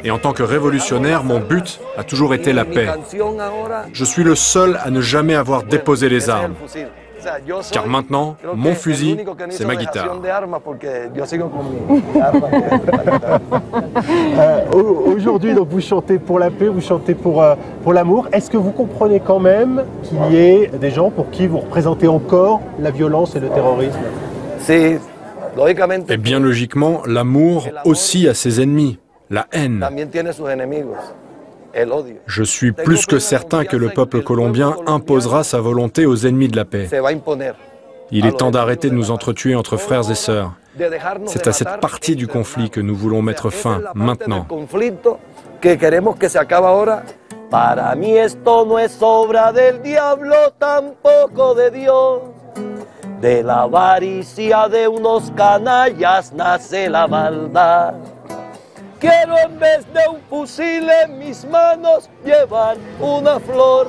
Et en tant que révolutionnaire, mon but a toujours été la paix. Je suis le seul à ne jamais avoir déposé les armes. Car maintenant, mon fusil, c'est ma guitare. Aujourd'hui, donc, vous chantez pour la paix, vous chantez pour l'amour. Est-ce que vous comprenez quand même qu'il y ait des gens pour qui vous représentez encore la violence et le terrorisme ? Et bien logiquement, l'amour aussi a ses ennemis, la haine. Je suis plus que certain que le peuple colombien imposera sa volonté aux ennemis de la paix. Il est temps d'arrêter de nous entretuer entre frères et sœurs. C'est à cette partie du conflit que nous voulons mettre fin, maintenant. Para mí esto no es obra del diablo, tampoco de Dios. De la avaricia de unos canallas nace la maldad. Quiero en vez de un fusil en mis manos llevar una flor.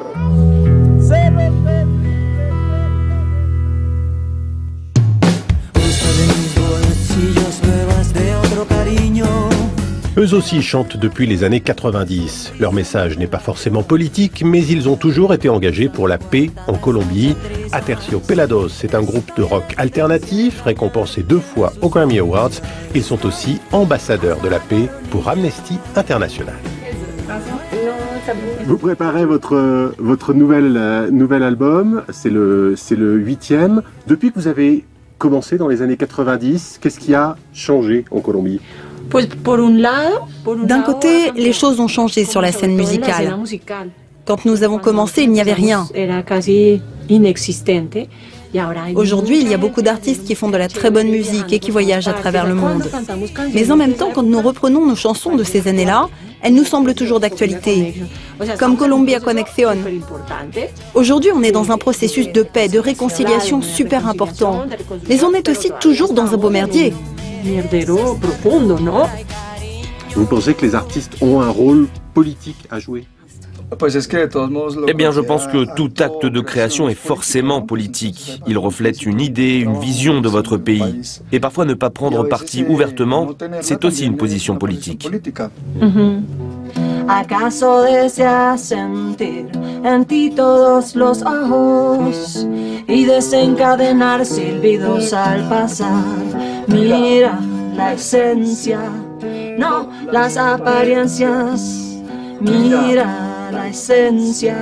Eux aussi chantent depuis les années 90. Leur message n'est pas forcément politique, mais ils ont toujours été engagés pour la paix en Colombie. Aterciopelados, c'est un groupe de rock alternatif, récompensé 2 fois aux Grammy Awards. Ils sont aussi ambassadeurs de la paix pour Amnesty International. Vous préparez votre nouvel album, c'est le 8e. Depuis que vous avez commencé dans les années 90. Qu'est-ce qui a changé en Colombie? D'un côté, les choses ont changé sur la scène musicale. Quand nous avons commencé, il n'y avait rien. Aujourd'hui, il y a beaucoup d'artistes qui font de la très bonne musique et qui voyagent à travers le monde. Mais en même temps, quand nous reprenons nos chansons de ces années-là, elles nous semblent toujours d'actualité, comme Colombia Conexión. Aujourd'hui, on est dans un processus de paix, de réconciliation super important. Mais on est aussi toujours dans un beau merdier. Vous pensez que les artistes ont un rôle politique à jouer? Eh bien, je pense que tout acte de création est forcément politique. Il reflète une idée, une vision de votre pays. Et parfois, ne pas prendre parti ouvertement, c'est aussi une position politique. ¿Acaso deseas sentir en ti todos los ojos y desencadenar silbidos al pasar? Mira la esencia, no las apariencias. Mira la esencia,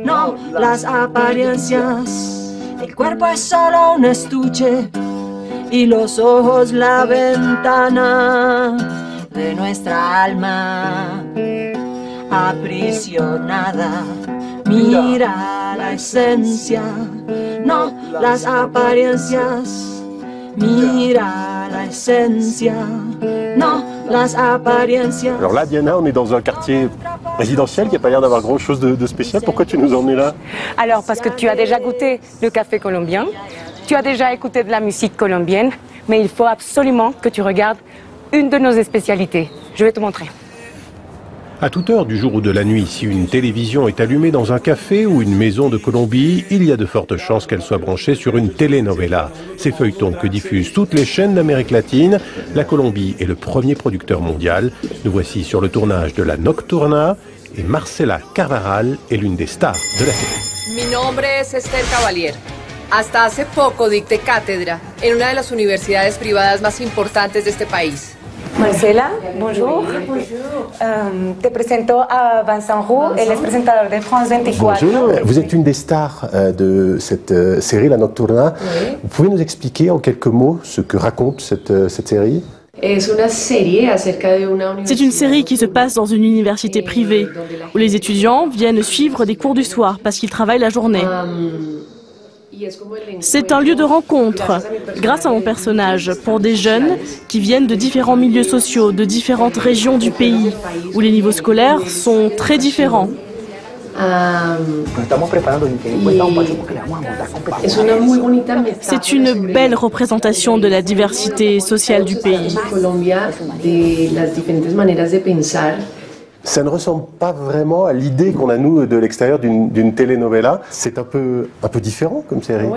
no las apariencias. El cuerpo es solo un estuche y los ojos la ventana de nuestra alma aprisionada. Mira la esencia, no las apariencias. Mira la esencia, no las apariencias. Alors là, Diana, on est dans un quartier résidentiel qui n'a pas l'air d'avoir grand-chose de spécial. Pourquoi tu nous emmenais là? Alors, parce que tu as déjà goûté le café colombien, tu as déjà écouté de la musique colombienne, mais il faut absolument que tu regardes une de nos spécialités. Je vais te montrer. À toute heure du jour ou de la nuit, si une télévision est allumée dans un café ou une maison de Colombie, il y a de fortes chances qu'elle soit branchée sur une telenovela. Ces feuilletons que diffusent toutes les chaînes d'Amérique latine. La Colombie est le premier producteur mondial. Nous voici sur le tournage de La Nocturna et Marcela Carvajal est l'une des stars de la série. Mi nombre es Esther Cavalier. Hasta hace poco dicté cátedra en una de las universidades privadas más importantes de este país. Marcela, bonjour. Te presento a Vincent Roux, él es presentador de France 24. Bonjour, vous êtes une des stars de cette série La Nocturna. Oui. Vous pouvez nous expliquer en quelques mots ce que raconte cette série? C'est une série qui se passe dans une université privée, où les étudiants viennent suivre des cours du soir parce qu'ils travaillent la journée. C'est un lieu de rencontre, grâce à mon personnage, pour des jeunes qui viennent de différents milieux sociaux, de différentes régions du pays, où les niveaux scolaires sont très différents. C'est une belle représentation de la diversité sociale du pays. Ça ne ressemble pas vraiment à l'idée qu'on a, nous, de l'extérieur d'une telenovela. C'est un peu différent comme série.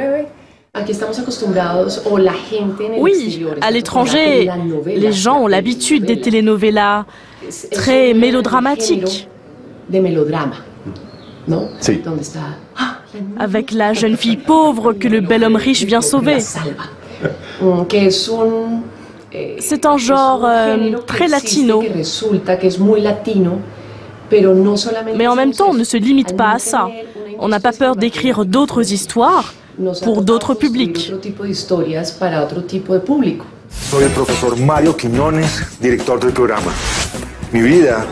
Oui, à l'étranger, les gens ont l'habitude des telenovelas très mélodramatiques. Si. Avec la jeune fille pauvre que le bel homme riche vient sauver. C'est un genre très latino. Mais en même temps, on ne se limite pas à ça. On n'a pas peur d'écrire d'autres histoires pour d'autres publics. Soy el profesor Mario Quiñones, director del programa. Mi vida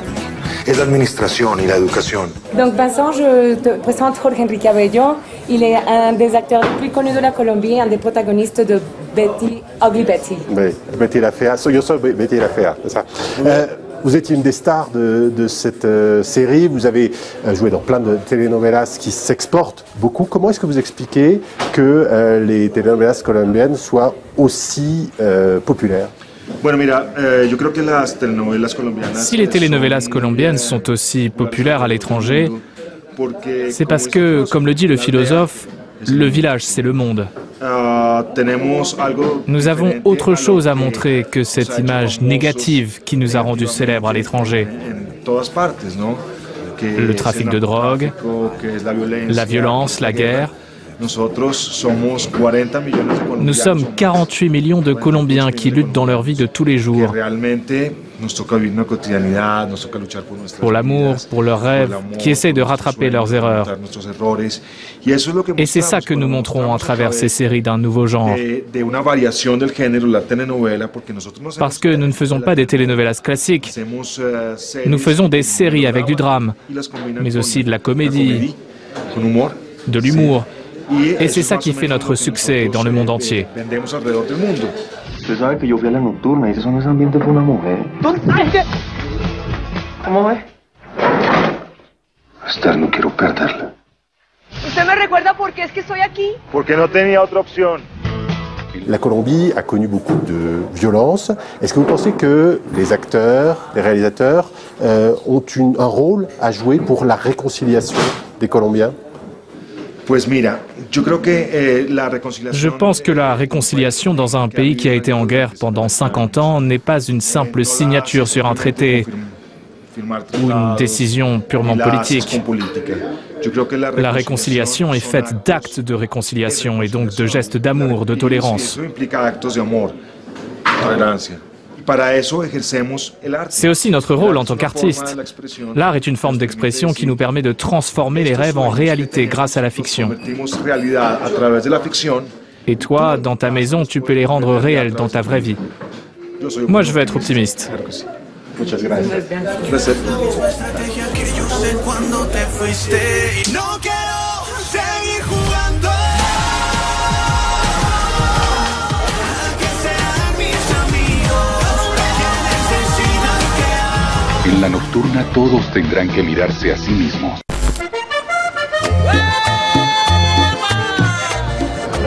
es la administración y la educación. Donc Vincent, je te présente Jorge Enrique Abello. Il est un des acteurs les plus connus de la Colombie, un des protagonistes de Betty, Ugly Betty. Oui, Betty la Fea. Yo soy Betty la Fea, c'est ça. Vous êtes une des stars de cette série. Vous avez joué dans plein de telenovelas qui s'exportent beaucoup. Comment est-ce que vous expliquez que les telenovelas colombiennes soient aussi populaires? Si les telenovelas colombiennes sont aussi populaires à l'étranger, c'est parce que, comme le dit le philosophe, le village, c'est le monde. Nous avons autre chose à montrer que cette image négative qui nous a rendus célèbres à l'étranger. Le trafic de drogue, la violence, la guerre. Nous sommes 48 millions de Colombiens qui luttent dans leur vie de tous les jours pour l'amour, pour leurs rêves, qui essayent de rattraper leurs erreurs. Et c'est ça que nous montrons à travers ces séries d'un nouveau genre. Parce que nous ne faisons pas des telenovelas classiques, nous faisons des séries avec du drame, mais aussi de la comédie, de l'humour. Et c'est ça qui fait notre succès dans le monde entier. Usted sabe que yo fui a la nocturna y eso no es ambiente para una mujer. ¿Cómo ve? Esther, no quiero perderla. ¿Usted me recuerda por qué es que estoy aquí? Porque no tenía otra opción. La Colombie a connu beaucoup de violence. Est-ce que vous pensez que les acteurs, les réalisateurs ont un rôle à jouer pour la réconciliation des Colombiens? Je pense que la réconciliation dans un pays qui a été en guerre pendant 50 ans n'est pas une simple signature sur un traité ou une décision purement politique. La réconciliation est faite d'actes de réconciliation et donc de gestes d'amour, de tolérance. C'est aussi notre rôle en tant qu'artiste. L'art est une forme d'expression qui nous permet de transformer les rêves en réalité grâce à la fiction. Et toi, dans ta maison, tu peux les rendre réels dans ta vraie vie. Moi, je veux être optimiste. En la nocturna todos tendrán que mirarse a sí mismos.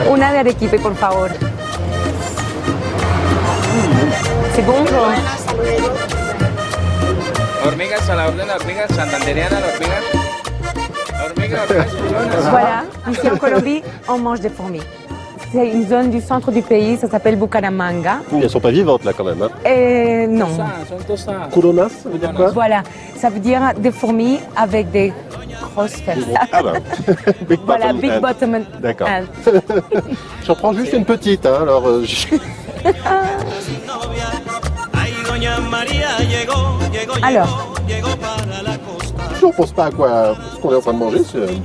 Una de arequipe, por favor. ¿C'est bon? Hormigas a la orden, hormigas santandereana, hormigas. Voilà, ici en Colombie, on mange des fourmis. C'est une zone du centre du pays, ça s'appelle Bucaramanga. Elles ne sont pas vivantes là quand même. Hein. Non. Coulonas, ça veut dire quoi? Voilà, ça veut dire des fourmis avec des grosses fesses. Ah ben, big voilà, bottom big hand. bottom hand. D'accord. J'en prends juste une petite, hein, alors... Alors. Si on pense pas à quoi ce qu'on est en train de manger, c'est...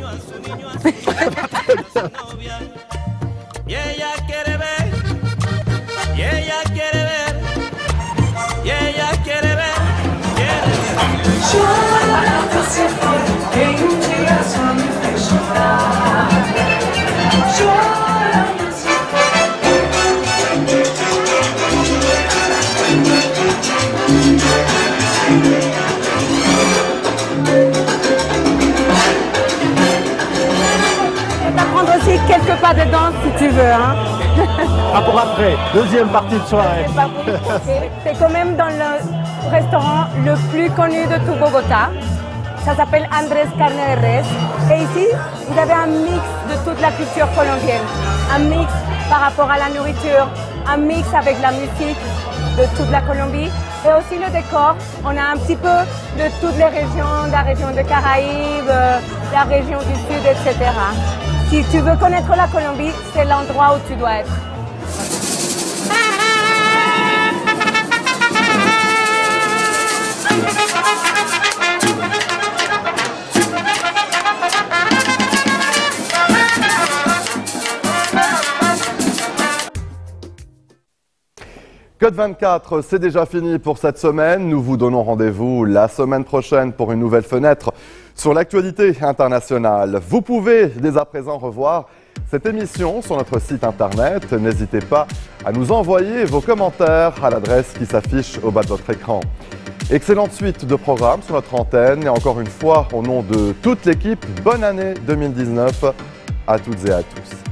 Y ella quiere ver, y ella quiere ver, y ella quiere ver, Chora-se por quem dia só me fez chorar. Chora-se T'apprendre aussi quelques pas de danse si tu veux, hein. Ah, pour après, deuxième partie de soirée. C'est quand même dans le restaurant le plus connu de tout Bogota. Ça s'appelle Andrés Carne de Res. Et ici, vous avez un mix de toute la culture colombienne. Un mix par rapport à la nourriture, un mix avec la musique de toute la Colombie. Et aussi le décor. On a un petit peu de toutes les régions, la région de Caraïbes, la région du Sud, etc. Si tu veux connaître la Colombie, c'est l'endroit où tu dois être. Code 24, c'est déjà fini pour cette semaine. Nous vous donnons rendez-vous la semaine prochaine pour une nouvelle fenêtre sur l'actualité internationale. Vous pouvez dès à présent revoir cette émission sur notre site internet. N'hésitez pas à nous envoyer vos commentaires à l'adresse qui s'affiche au bas de votre écran. Excellente suite de programmes sur notre antenne. Et encore une fois, au nom de toute l'équipe, bonne année 2019 à toutes et à tous.